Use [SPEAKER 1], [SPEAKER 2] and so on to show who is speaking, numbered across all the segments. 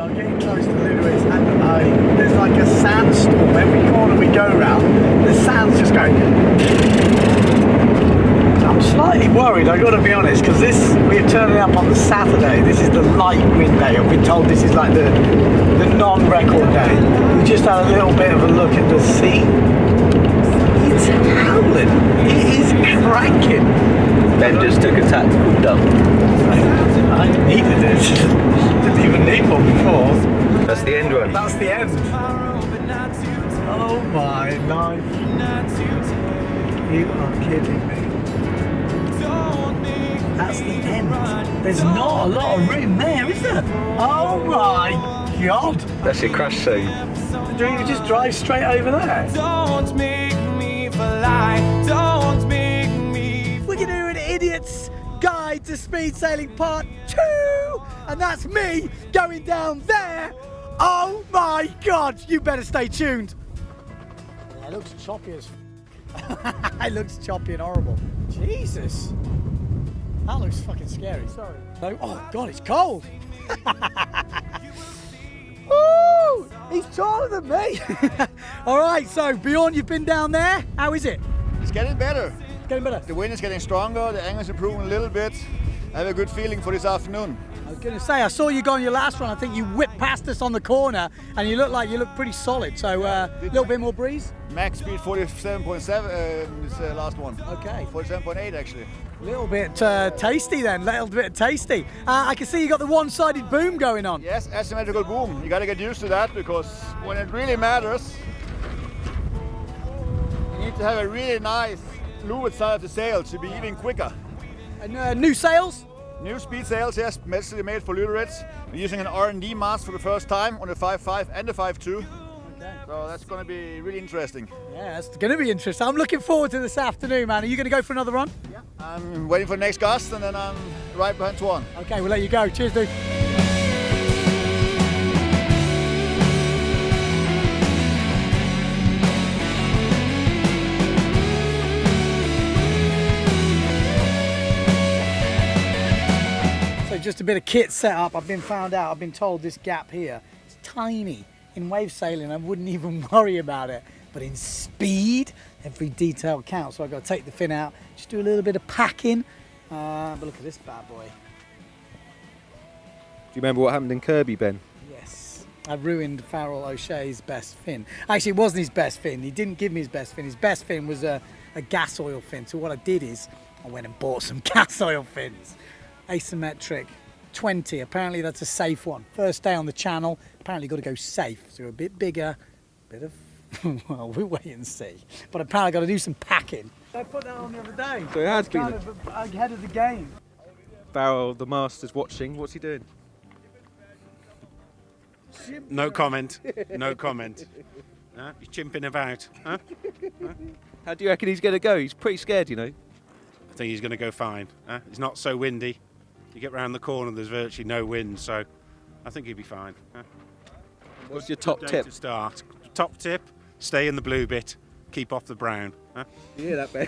[SPEAKER 1] I'm getting close to Luderitz and there's like a sandstorm. Every corner we go round, the sand's just going. I'm slightly worried, I've got to be honest, because we're turning up on the Saturday. This is the light wind day. I've been told this is like the non-record day. We just had a little bit of a look at the sea. It's howling. It is cranking.
[SPEAKER 2] Ben just took a tactical dump.
[SPEAKER 1] I needed it. Didn't even need one before.
[SPEAKER 2] That's the end one.
[SPEAKER 1] That's the end. Oh my life. You are kidding me. That's the end. There's not a lot of room there, is there? Oh my god.
[SPEAKER 2] That's your crash zone.
[SPEAKER 1] Do you just drive straight over there?
[SPEAKER 3] Don't make me fly. Don't make me.
[SPEAKER 1] We're gonna do an idiot's guide to speed sailing part 2, and that's me going down there. Oh my god, you better stay tuned. Yeah, it looks choppy as it looks choppy and horrible. Jesus, that looks fucking scary. Sorry. No, oh god, it's cold. Woo! He's taller than me. All right, so Bjorn, you've been down there. How is it?
[SPEAKER 4] It's getting better.
[SPEAKER 1] Getting better.
[SPEAKER 4] The wind is getting stronger, the angle's improving a little bit. I have a good feeling for this afternoon.
[SPEAKER 1] I was going to say, I saw you go on your last one. I think you whipped past us on the corner, and you look pretty solid. So a little bit more breeze.
[SPEAKER 4] Max speed 47.7 is the last one.
[SPEAKER 1] Okay.
[SPEAKER 4] 47.8 actually.
[SPEAKER 1] A little bit tasty then. Little bit tasty. I can see you got the one-sided boom going on.
[SPEAKER 4] Yes, asymmetrical boom. You got to get used to that because when it really matters, you need to have a really nice fluid side of the sail to be even quicker.
[SPEAKER 1] And new sails?
[SPEAKER 4] New speed sails, yes, specially made for Luderitz. We're using an R&D mast for the first time on the 5.5 and the 5.2.
[SPEAKER 1] Okay.
[SPEAKER 4] So that's going to be really interesting.
[SPEAKER 1] Yeah, it's going to be interesting. I'm looking forward to this afternoon, man. Are you going to go for another run?
[SPEAKER 4] Yeah. I'm waiting for the next gust and then I'm right behind Tuan.
[SPEAKER 1] Okay, we'll let you go. Cheers, dude. Just a bit of kit set up. I've been told this gap here is tiny. In wave sailing I wouldn't even worry about it, but in speed every detail counts. So I've got to take the fin out, just do a little bit of packing, but look at this bad boy.
[SPEAKER 2] Do you remember what happened in Kirby, Ben?
[SPEAKER 1] Yes, I ruined Farrell O'Shea's best fin. Actually, it wasn't his best fin. He didn't give me his best fin. His best fin was a gas oil fin. So what I did is I went and bought some gas oil fins. Asymmetric 20, apparently that's a safe one. First day on the channel, apparently got to go safe. So a bit bigger, bit of, well, we'll wait and see. But apparently got to do some packing. I put that on the other day.
[SPEAKER 2] So it has been
[SPEAKER 1] kind of ahead of the game.
[SPEAKER 2] Farrell, the master's watching. What's he doing?
[SPEAKER 5] No comment. No comment. He's chimping about. Huh?
[SPEAKER 2] How do you reckon he's going to go? He's pretty scared, you know.
[SPEAKER 5] I think he's going to go fine. It's not so windy. You get round the corner, there's virtually no wind, so I think he'll be fine.
[SPEAKER 2] What's your top
[SPEAKER 5] Good day
[SPEAKER 2] tip?
[SPEAKER 5] to start. Top tip: stay in the blue bit, keep off the brown.
[SPEAKER 2] You hear that, Ben?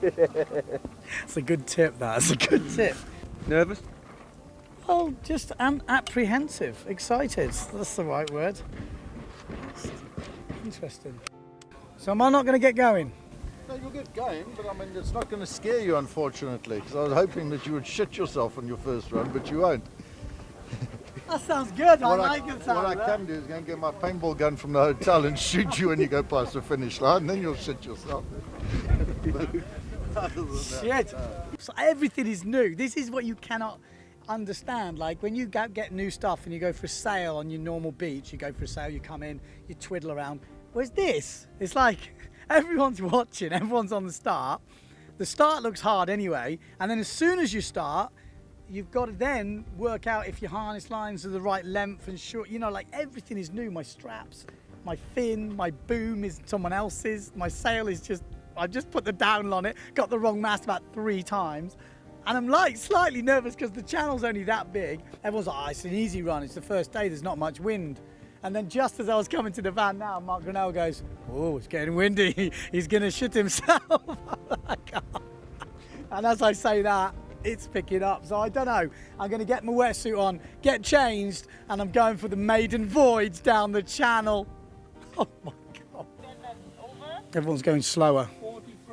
[SPEAKER 1] That's a good tip, that's a good tip.
[SPEAKER 2] Nervous?
[SPEAKER 1] Well, just apprehensive, excited. That's the right word. Interesting. So am I not going to get going?
[SPEAKER 6] No, you'll get going, but I mean, it's not going to scare you, unfortunately, because I was hoping that you would shit yourself on your first run, but you won't.
[SPEAKER 1] That sounds good. I like it.
[SPEAKER 6] What I can do is go and get my paintball gun from the hotel and shoot you when you go past the finish line, then you'll shit yourself.
[SPEAKER 1] Shit. So everything is new. This is what you cannot understand. Like when you get new stuff and you go for a sail on your normal beach, you go for a sail, you come in, you twiddle around. Whereas this, it's like everyone's watching, everyone's on the start. The start looks hard anyway, and then as soon as you start, you've got to then work out if your harness lines are the right length and short. You know, like everything is new. My straps, my fin, my boom is someone else's. My sail is just, I just put the downel on it, got the wrong mast about 3 times. And I'm like slightly nervous because the channel's only that big. Everyone's like, oh, it's an easy run. It's the first day, there's not much wind. And then just as I was coming to the van now, Mark Grinnell goes, oh, it's getting windy. He's going to shit himself. And as I say that, it's picking up. So I don't know. I'm going to get my wetsuit on, get changed, and I'm going for the maiden voyage down the channel. Oh my God. Everyone's going slower.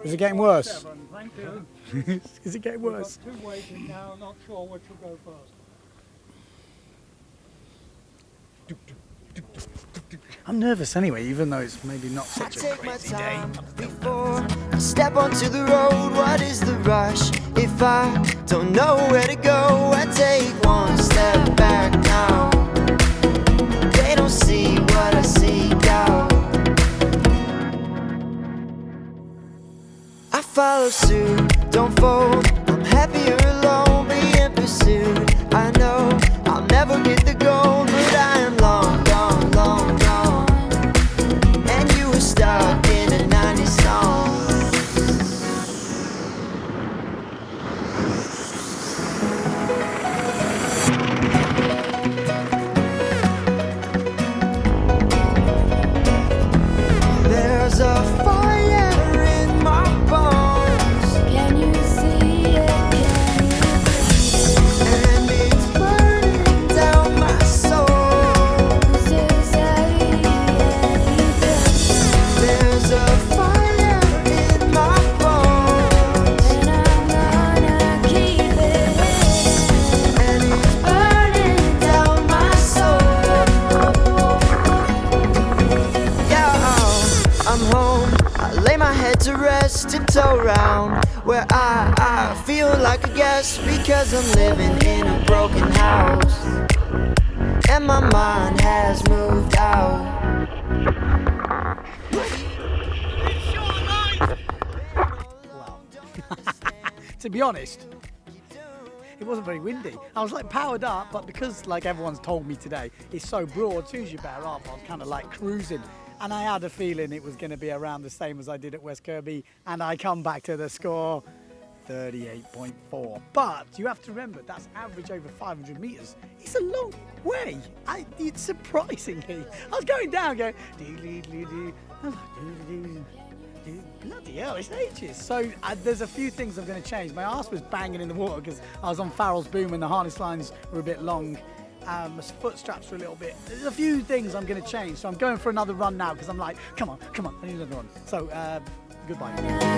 [SPEAKER 1] Is it getting worse?
[SPEAKER 7] Thank you.
[SPEAKER 1] Is it getting worse?
[SPEAKER 7] We've got 2 waiting now, not sure which will go first.
[SPEAKER 1] I'm nervous anyway, even though it's maybe not
[SPEAKER 8] I
[SPEAKER 1] such a
[SPEAKER 8] take my
[SPEAKER 1] crazy day.
[SPEAKER 8] time before I step onto the road. What is the rush? If I don't know where to go, I take one step back now. They don't see what I see now. I follow suit, don't fold. I'm happier alone, being pursued. I know I'll never get the goal, but I am long gone, long gone. And you were stuck in a 90s song. There's a fire in my bones. Can you see it? And it's burning down my soul. There's a fire in my bones. And I'm gonna keep it. And it's burning down my soul. Yeah, I'm home. I lay my head to rest, tiptoe around where I feel like a guest, because I'm living in a broken house and my mind has moved out.
[SPEAKER 1] To be honest, it wasn't very windy. I was like powered up, but because like everyone's told me today, it's so broad, as soon as you bear up, I was kind of like cruising. And I had a feeling it was going to be around the same as I did at West Kirby. And I come back to the score, 38.4. But you have to remember, that's average over 500 meters. It's a long way. It's surprisingly. I was going down, going, doo-doo-doo-doo. I was like, doo-doo-doo. Bloody hell, it's ages. So there's a few things I'm going to change. My arse was banging in the water because I was on Farrell's boom and the harness lines were a bit long. My foot straps were a little bit. There's a few things I'm going to change. So I'm going for another run now because I'm like, come on, I need another run. So goodbye.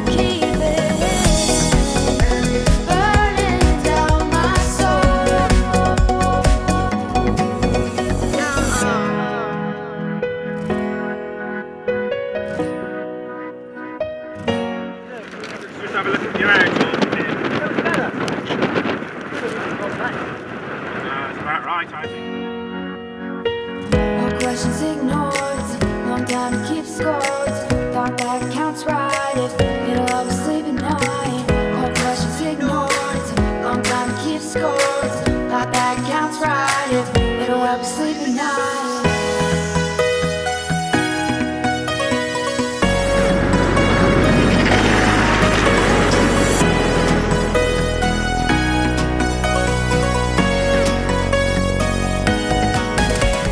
[SPEAKER 8] Keep it and it's burning down my soul.
[SPEAKER 5] Just have a look at your aircon. That's about right, I think.
[SPEAKER 9] All questions ignored, long time to keep scores. Thought that counts right if you'll always sleep at night. All questions ignored, long time to keep scores. Thought that counts right if it'll help you sleep at night.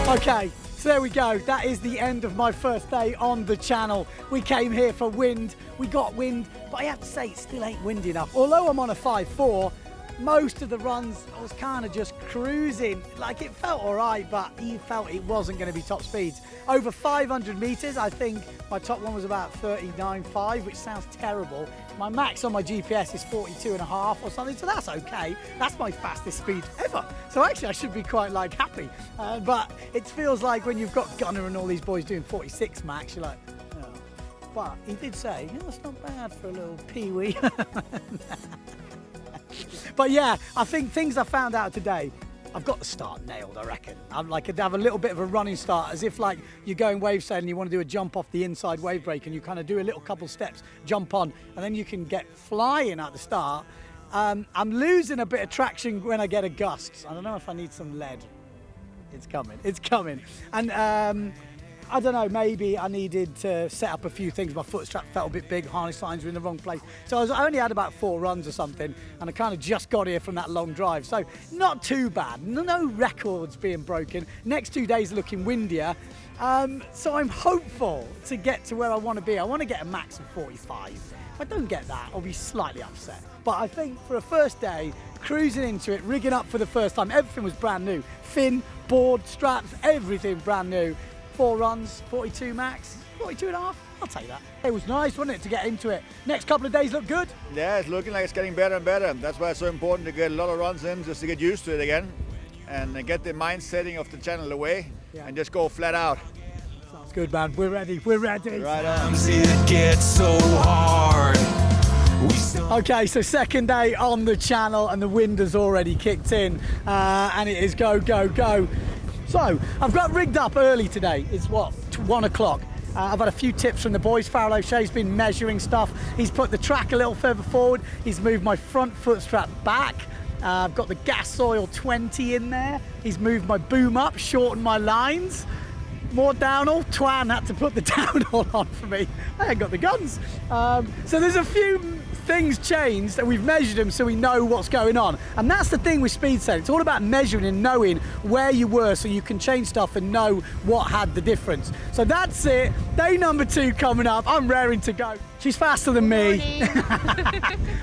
[SPEAKER 1] Okay, so there we go. That is the end of my first day on the channel. We came here for wind. We got wind, but I have to say it still ain't windy enough. Although I'm on a 5.4, most of the runs I was kind of just cruising. Like it felt all right, but you felt it wasn't going to be top speeds. Over 500 meters, I think my top one was about 39.5, which sounds terrible. My max on my GPS is 42.5 or something, so that's okay. That's my fastest speed ever. So actually I should be quite like happy. But it feels like when you've got Gunner and all these boys doing 46 max, you're like, oh. But he did say, yeah, that's not bad for a little peewee. But yeah, I think things I found out today, I've got the start nailed, I reckon. I'm like, I'd have a little bit of a running start, as if like you're going wave sailing and you want to do a jump off the inside wave break, and you kind of do a little couple steps, jump on, and then you can get flying at the start. I'm losing a bit of traction when I get a gust. I don't know if I need some lead. It's coming. And I don't know, maybe I needed to set up a few things. My foot strap felt a bit big, harness lines were in the wrong place. So I only had about 4 runs or something, and I kind of just got here from that long drive. So not too bad, no records being broken. Next 2 days are looking windier. So I'm hopeful to get to where I want to be. I want to get a max of 45. If I don't get that, I'll be slightly upset. But I think for a first day, cruising into it, rigging up for the first time, everything was brand new. Fin, board, straps, everything brand new. 4 runs, 42 max, 42 and a half. I'll take that. It was nice, wasn't it, to get into it. Next couple of days look good.
[SPEAKER 4] Yeah, it's looking like it's getting better and better. That's why it's so important to get a lot of runs in just to get used to it again and get the mind setting of the channel away and just go flat out.
[SPEAKER 1] Sounds good, man. We're ready. We're ready.
[SPEAKER 4] Right on.
[SPEAKER 3] It gets so hard.
[SPEAKER 1] Okay, so second day on the channel and the wind has already kicked in and it is go, go, go. So I've got rigged up early today. It's what, 1 o'clock. I've had a few tips from the boys. Farrell O'Shea's been measuring stuff. He's put the track a little further forward. He's moved my front foot strap back. I've got the gas oil 20 in there. He's moved my boom up, shortened my lines. More downhill. Twan had to put the downhill on for me. I ain't got the guns. So there's a few things changed and we've measured them so we know what's going on. And that's the thing with speed sailing. It's all about measuring and knowing where you were so you can change stuff and know what had the difference. So that's it. Day number 2 coming up. I'm raring to go. She's faster than me.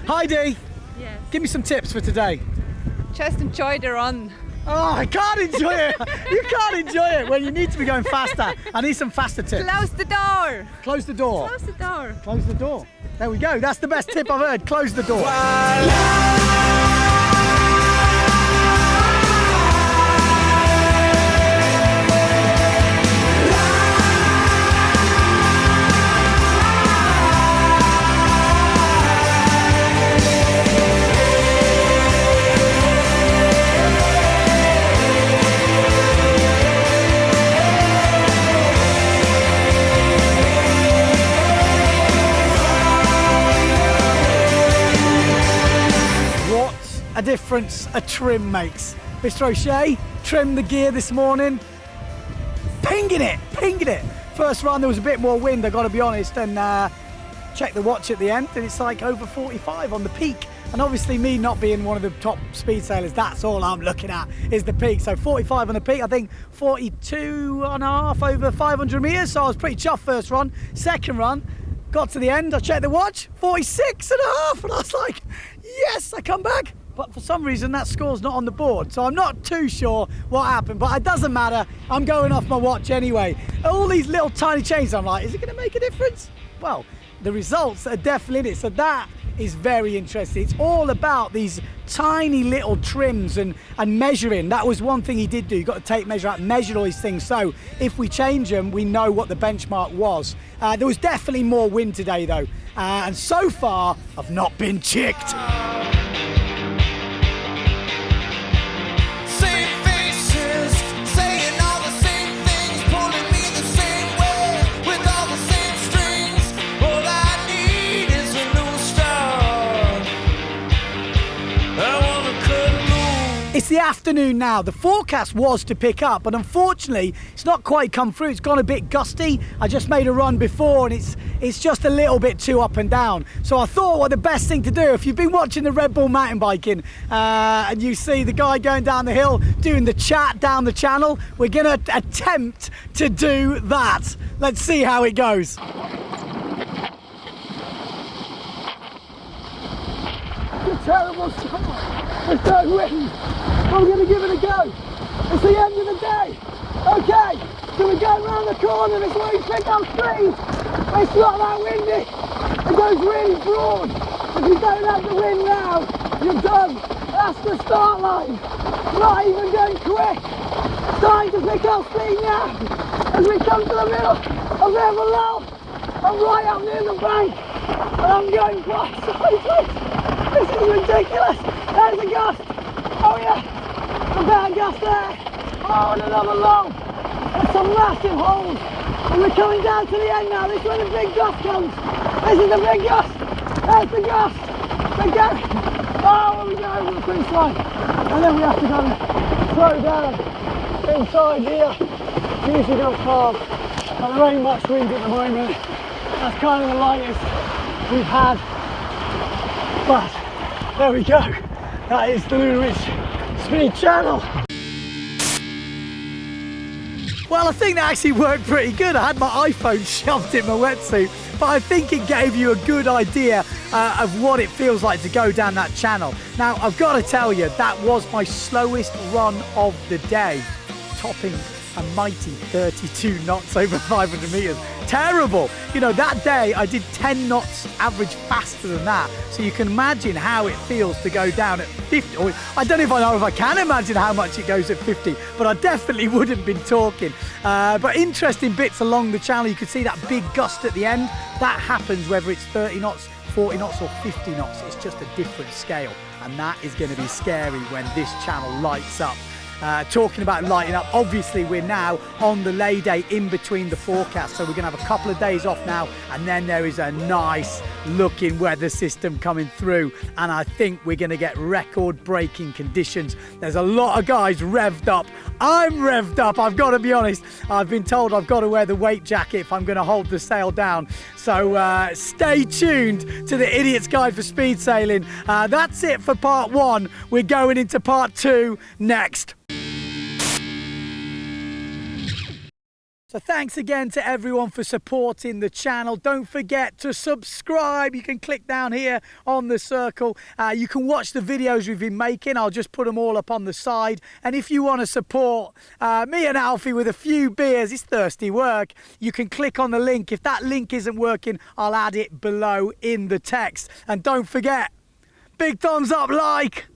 [SPEAKER 1] Heidi,
[SPEAKER 10] Yes.
[SPEAKER 1] give me some tips for today.
[SPEAKER 10] Just enjoy the run.
[SPEAKER 1] Oh, I can't enjoy it. You can't enjoy it when you need to be going faster. I need some faster tips.
[SPEAKER 10] Close the door.
[SPEAKER 1] Close the door.
[SPEAKER 10] Close the door.
[SPEAKER 1] Close the door. There we go. That's the best tip I've heard. Close the door. A difference a trim makes. Mr. O'Shea trimmed the gear this morning. Pinging it. First run there was a bit more wind, I gotta be honest, and checked the watch at the end and it's like over 45 on the peak. And obviously me not being one of the top speed sailors, that's all I'm looking at is the peak. So 45 on the peak, I think 42 and a half over 500 meters. So I was pretty chuffed first run. Second run, got to the end, I checked the watch, 46 and a half. And I was like, yes, I come back. But for some reason that score's not on the board, so I'm not too sure what happened, but it doesn't matter. I'm going off my watch anyway. All these little tiny changes, I'm like, is it going to make a difference? Well, the results are definitely in it, so that is very interesting. It's all about these tiny little trims and measuring. That was one thing he did do. You got to tape measure out, measure all these things, so if we change them, we know what the benchmark was. There was definitely more wind today though, and so far, I've not been chicked. It's the afternoon now. The forecast was to pick up, but unfortunately, it's not quite come through. It's gone a bit gusty. I just made a run before, and it's just a little bit too up and down. So I thought, what the best thing to do, if you've been watching the Red Bull mountain biking, and you see the guy going down the hill doing the chat down the channel, we're going to attempt to do that. Let's see how it goes. It's a terrible start. There's no wind. I'm going to give it a go. It's the end of the day. Okay, so we're going round the corner. This way we pick up speed. It's not that windy. It goes really broad. If you don't have the wind now, you're done. That's the start line. Not even going quick. Starting to pick up speed now. As we come to the middle of there below, I'm right up near the bank. And I'm going quite sideways. This is ridiculous. There's a gust. Oh yeah. A bad gust there. Oh, and another low. There's some massive holes. And we're coming down to the end now. This is where the big gust comes. This is the big gust. There's the gust. The gust. Oh, we go over the finish line. And then we have to go and throw down inside here. It's usually not calm. But there ain't much wind at the moment. That's kind of the lightest we've had. But there we go. That is the Luderitz Speed channel. Well, I think that actually worked pretty good. I had my iPhone shoved in my wetsuit but I think it gave you a good idea of what it feels like to go down that channel. Now, I've got to tell you, that was my slowest run of the day, topping a mighty 32 knots over 500 meters. Terrible. You know, that day I did 10 knots average faster than that. So you can imagine how it feels to go down at 50. Or I don't know if I can imagine how much it goes at 50, but I definitely wouldn't have been talking. But interesting bits along the channel. You can see that big gust at the end. That happens whether it's 30 knots, 40 knots or 50 knots. It's just a different scale. And that is going to be scary when this channel lights up. Talking about lighting up, obviously we're now on the lay day in between the forecast, so we're going to have a couple of days off now, and then there is a nice looking weather system coming through, and I think we're going to get record breaking conditions. There's a lot of guys revved up. I'm revved up, I've got to be honest. I've been told I've got to wear the weight jacket if I'm going to hold the sail down, so stay tuned to the Idiot's Guide for Speed Sailing. That's it for part 1. We're going into part 2 next. So thanks again to everyone for supporting the channel. Don't forget to subscribe. You can click down here on the circle. You can watch the videos we've been making. I'll just put them all up on the side. And if you want to support me and Alfie with a few beers, it's thirsty work, you can click on the link. If that link isn't working, I'll add it below in the text. And don't forget, big thumbs up, like.